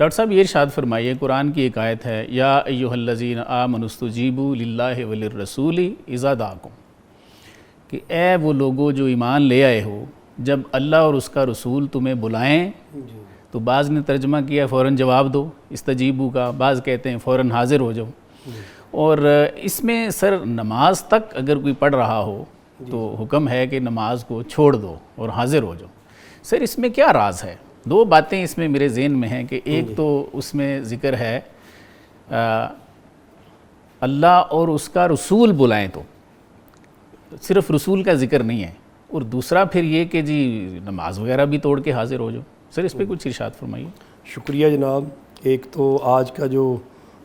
Doctor صاحب یہ ارشاد فرمائیے، قرآن کی ایک آیت ہے، یا ایھا الذین آمنوا استجیبوا للہ وللرسول اذا دعاکم، کہ اے وہ لوگوں جو ایمان لے آئے ہو، جب اللہ اور اس کا رسول تمہیں بلائیں تو بعض نے ترجمہ کیا فوراً جواب دو استجیبو کا، بعض کہتے ہیں فوراً حاضر ہو جاؤ۔ اور اس میں سر نماز تک اگر کوئی پڑھ رہا ہو تو حکم ہے کہ نماز کو چھوڑ دو اور حاضر ہو جاؤ۔ سر اس میں کیا راز ہے؟ دو باتیں اس میں میرے ذہن میں ہیں کہ ایک تو اس میں ذکر ہے اللہ اور اس کا رسول بلائیں تو صرف رسول کا ذکر نہیں ہے، اور دوسرا پھر یہ کہ جی نماز وغیرہ بھی توڑ کے حاضر ہو جاؤ۔ سر اس پہ کچھ ارشاد فرمائیے۔ شکریہ جناب۔ ایک تو آج کا جو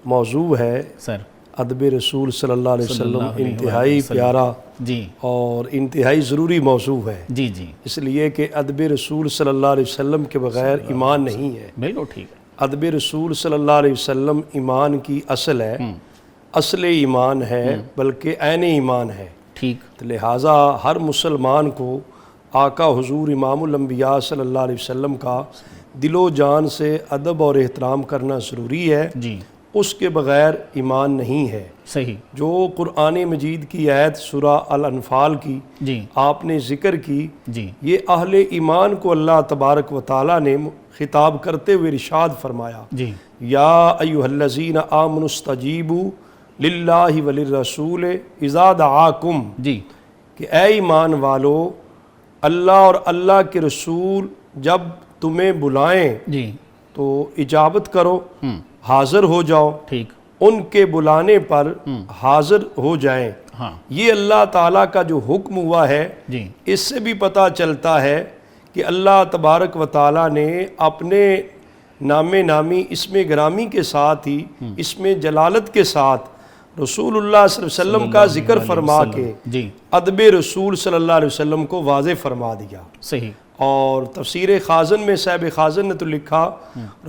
موضوع ہے سر ادب رسول صلی اللہ علیہ وسلم انتہائی پیارا جی اور انتہائی ضروری موضوع ہے، جی جی اس لیے کہ ادب رسول صلی اللہ علیہ وسلم کے بغیر ایمان نہیں ہے۔ بالکل ٹھیک ہے۔ ادب رسول صلی اللہ علیہ وسلم ایمان کی اصل ہے، اصل ایمان ہے، بلکہ عین ایمان ہے۔ ٹھیک۔ لہٰذا ہر مسلمان کو آقا حضور امام الانبیاء صلی اللہ علیہ وسلم کا دل و جان سے ادب اور احترام کرنا ضروری ہے، جی اس کے بغیر ایمان نہیں ہے۔ صحیح۔ جو قرآن مجید کی آیت سورہ الانفال کی جی آپ نے ذکر کی، جی یہ اہل ایمان کو اللہ تبارک و تعالیٰ نے خطاب کرتے ہوئے ارشاد فرمایا، جی یا ایھا الذین آمنوا استجیبوا للہ وللرسول اذا دعاکم، جی کہ اے ایمان والو، اللہ اور اللہ کے رسول جب تمہیں بلائیں جی تو اجابت کرو، حاضر ہو جاؤ، ٹھیک۔ ان کے بلانے پر حاضر ہو جائیں۔ ہاں یہ اللہ تعالیٰ کا جو حکم ہوا ہے، جی اس سے بھی پتہ چلتا ہے کہ اللہ تبارک و تعالیٰ نے اپنے نام نامی اسم گرامی کے ساتھ ہی اسم جلالت کے ساتھ رسول اللہ صلی اللہ علیہ وسلم کا ذکر فرما کے جی ادب رسول صلی اللہ علیہ وسلم کو واضح فرما دیا۔ صحیح۔ اور تفسیر خازن میں صاحب خازن نے تو لکھا،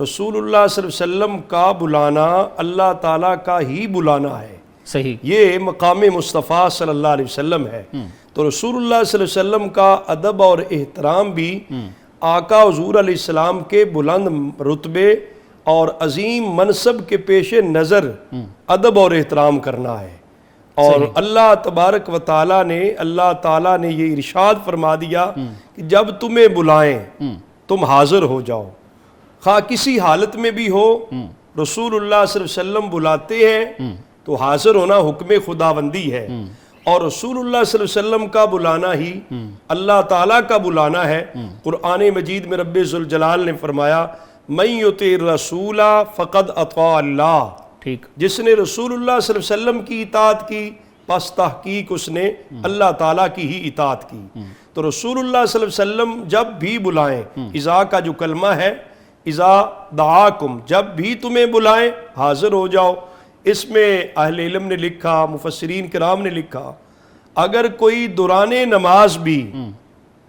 رسول اللہ صلی اللہ علیہ وسلم کا بلانا اللہ تعالیٰ کا ہی بلانا ہے، صحیح۔ یہ مقام مصطفیٰ صلی اللہ علیہ وسلم ہے۔ تو رسول اللہ صلی اللہ علیہ وسلم کا ادب اور احترام بھی آقا حضور علیہ السلام کے بلند رتبے اور عظیم منصب کے پیش نظر ادب اور احترام کرنا ہے۔ اور اللہ تبارک و تعالیٰ نے یہ ارشاد فرما دیا کہ جب تمہیں بلائیں تم حاضر ہو جاؤ، خواہ کسی حالت میں بھی ہو۔ رسول اللہ صلی اللہ علیہ وسلم بلاتے ہیں تو حاضر ہونا حکم خداوندی ہے، اور رسول اللہ صلی اللہ علیہ وسلم کا بلانا ہی اللہ تعالیٰ کا بلانا ہے۔ قرآن مجید میں رب ذوالجلال نے فرمایا، من یطع الرسول فقد اطاع اللہ، ٹھیک۔ جس نے رسول اللہ صلی اللہ علیہ وسلم کی اطاعت کی پس تحقیق اس نے اللہ تعالیٰ کی ہی اطاعت کی۔ تو رسول اللہ صلی اللہ علیہ وسلم جب بھی بلائیں، اذا کا جو کلمہ ہے، اذا دعاکم، جب بھی تمہیں بلائیں حاضر ہو جاؤ۔ اس میں اہل علم نے لکھا، مفسرین کرام نے لکھا، اگر کوئی دوران نماز بھی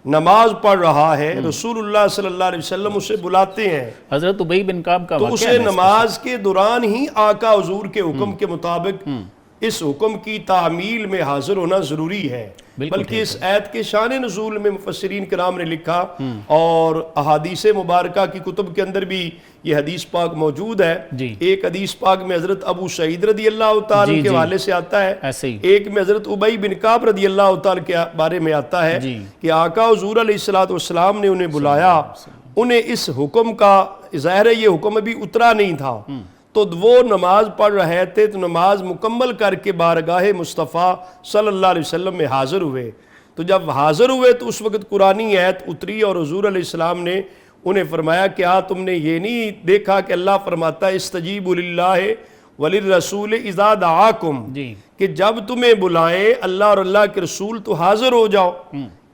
نماز پڑھ رہا ہے، رسول اللہ صلی اللہ علیہ وسلم اسے بلاتے ہیں، حضرت ابی بن کعب کا تو واقعہ اسے ہے نماز کے دوران ہی آقا حضور کے حکم کے مطابق اس حکم کی تعمیل میں حاضر ہونا ضروری ہے۔ بلکہ اس آیت کے شان نزول میں مفسرین کرام نے لکھا، اور احادیث مبارکہ کی کتب کے اندر بھی یہ حدیث پاک موجود ہے۔ ایک حدیث پاک میں حضرت ابو سعید رضی اللہ تعالیٰ کے حوالے سے آتا ہے، ایسے ہی ایک میں حضرت ابی بن کعب رضی اللہ تعالیٰ کے بارے میں آتا ہے کہ آقا حضور علیہ السلام نے انہیں بلایا، انہیں اس حکم کا ظاہر ہے یہ حکم ابھی اترا نہیں تھا، تو وہ نماز پڑھ رہے تھے، تو نماز مکمل کر کے بارگاہ مصطفیٰ صلی اللہ علیہ وسلم میں حاضر ہوئے۔ تو جب حاضر ہوئے تو اس وقت قرآنی آیت اتری، اور حضور علیہ السلام نے انہیں فرمایا، کیا تم نے یہ نہیں دیکھا کہ اللہ فرماتا ہے استجیبوا للہ وللرسول اذا دعاکم، کہ جب تمہیں بلائیں اللہ اور اللہ کے رسول تو حاضر ہو جاؤ۔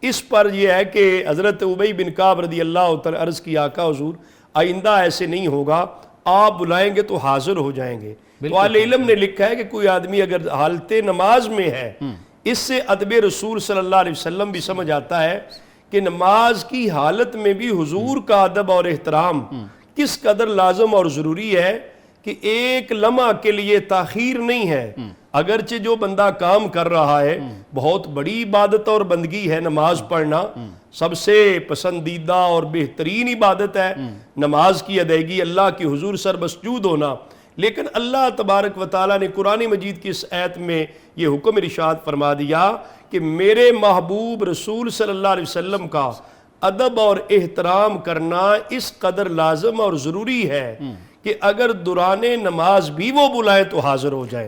اس پر یہ ہے کہ حضرت ابی بن کعب رضی اللہ تعالیٰ عرض کی، آقا حضور آئندہ ایسے نہیں ہوگا، آپ بلائیں گے تو حاضر ہو جائیں گے۔ تو اہل علم نے لکھا ہے کہ کوئی آدمی اگر حالت نماز میں ہے، اس سے ادب رسول صلی اللہ علیہ وسلم بھی سمجھ آتا ہے کہ نماز کی حالت میں بھی حضور کا ادب اور احترام کس قدر لازم اور ضروری ہے، کہ ایک لمحہ کے لیے تاخیر نہیں ہے، اگرچہ جو بندہ کام کر رہا ہے بہت بڑی عبادت اور بندگی ہے نماز پڑھنا، سب سے پسندیدہ اور بہترین عبادت ہے نماز کی ادائیگی، اللہ کی حضور سر مسجود ہونا، لیکن اللہ تبارک و تعالیٰ نے قرآن مجید کی اس آیت میں یہ حکم ارشاد فرما دیا کہ میرے محبوب رسول صلی اللہ علیہ وسلم کا ادب اور احترام کرنا اس قدر لازم اور ضروری ہے کہ اگر دوران نماز بھی وہ بلائیں تو حاضر ہو جائے۔